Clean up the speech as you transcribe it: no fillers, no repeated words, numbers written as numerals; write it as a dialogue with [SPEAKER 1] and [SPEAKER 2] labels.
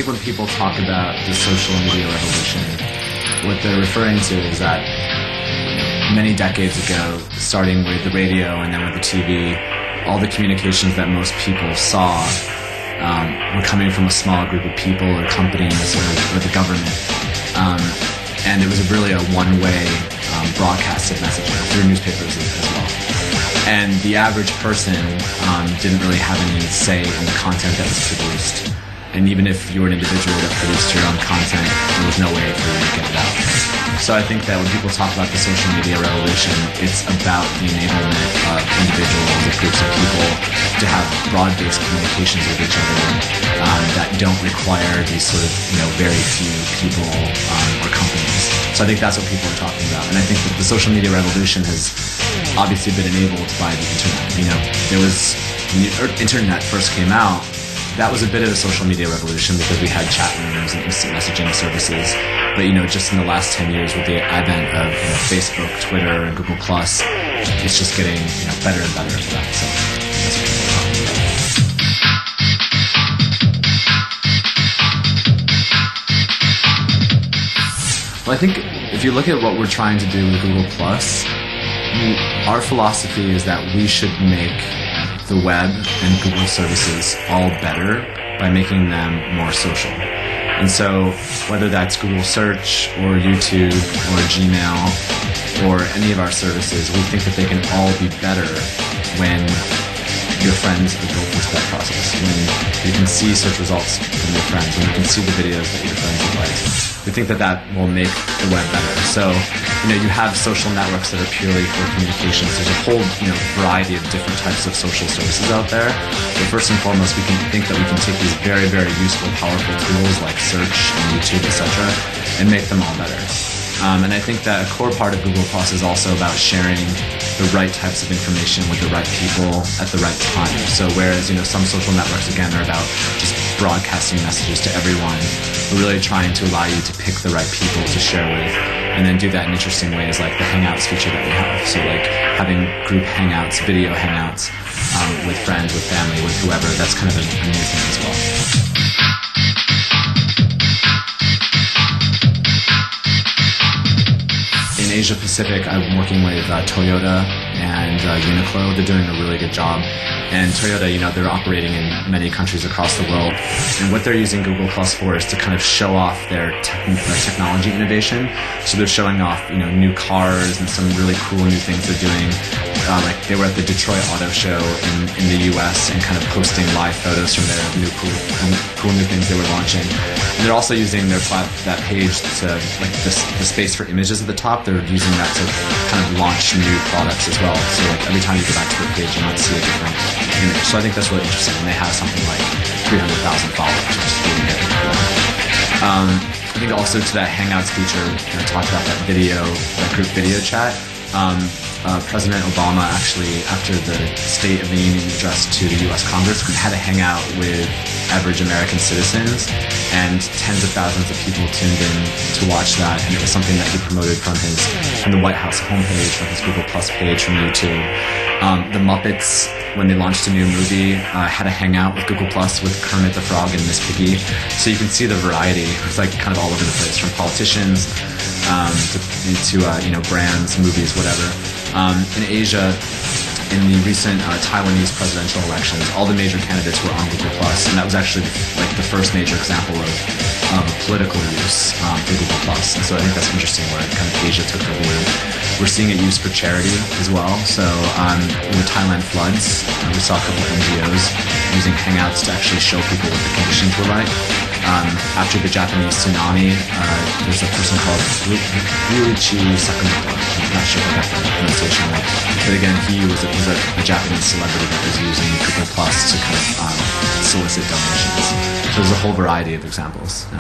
[SPEAKER 1] think when people talk about the social media revolution, what they're referring to is that many decades ago, starting with the radio and then with the TV, all the communications that most people saw were coming from a small group of people or companies or the government. And it was really a one-way broadcast of messaging through newspapers as well. And the average person didn't really have any say in the content that was produced. And even if you were an individual that produced your own content, there was no way for you to get it out. So I think that when people talk about the social media revolution, it's about the enablement of individuals, of groups of people, to have broad-based communications with each other that don't require these sort of, very few people or companies. So I think that's what people are talking about. And I think that the social media revolution has obviously been enabled by the internet. When the internet first came out, that was a bit of a social media revolution because we had chat rooms and instant messaging services. But just in the last 10 years with the advent of Facebook, Twitter, and Google+, it's just getting better and better for that. So that's what we're talking about. Well, I think if you look at what we're trying to do with Google+, our philosophy is that we should make the web and Google services all better by making them more social. And so whether that's Google Search or YouTube or Gmail or any of our services, we think that they can all be better when your friends are built into that process, when you can see search results from your friends, when you can see the videos that your friends have liked. We think that that will make the web better. So, you have social networks that are purely for communications. There's a whole, variety of different types of social services out there. But first and foremost, we can think that we can take these very, very useful, powerful tools like search and YouTube, etc., and make them all better. And I think that a core part of Google Plus is also about sharing the right types of information with the right people at the right time. So whereas, some social networks, again, are about just broadcasting messages to everyone, we're really trying to allow you to pick the right people to share with, and then do that in interesting ways like the Hangouts feature that we have. So like having group Hangouts, video Hangouts with friends, with family, with whoever, that's kind of a new thing as well. In Asia Pacific, I'm working with Toyota and Uniqlo. They're doing a really good job. And Toyota, they're operating in many countries across the world. And what they're using Google Plus for is to kind of show off their technology innovation. So they're showing off, new cars and some really cool new things they're doing. Like they were at the Detroit Auto Show in the US and kind of posting live photos from their cool new things they were launching. And they're also using that page to, like the space for images at the top, they're using that to kind of launch new products as well. So like every time you go back to the page, you might see a different image. So I think that's really interesting. And they have something like 300,000 followers, which is really good. I think also to that Hangouts feature, I talked about that group video chat. President Obama actually, after the State of the Union address to the U.S. Congress, had a hangout with average American citizens, and tens of thousands of people tuned in to watch that, and it was something that he promoted from the White House homepage, from his Google Plus page, from YouTube. The Muppets, when they launched a new movie, had a hangout with Google Plus with Kermit the Frog and Miss Piggy. So you can see the variety. It's like kind of all over the place, from politicians to brands, movies, whatever. In Asia, in the recent Taiwanese presidential elections, all the major candidates were on Google Plus, and that was actually like the first major example of political use for Google Plus. And so I think that's interesting where kind of Asia took the lead. We're seeing it used for charity as well. So in the Thailand floods, we saw a couple of NGOs using Hangouts to actually show people what the conditions were like. After the Japanese tsunami, there's a person called Ryuichi Sakamoto. I'm not sure if I got the pronunciation right. But again, he was a Japanese celebrity that was using Google Plus to kind of solicit donations. So there's a whole variety of examples. Yeah.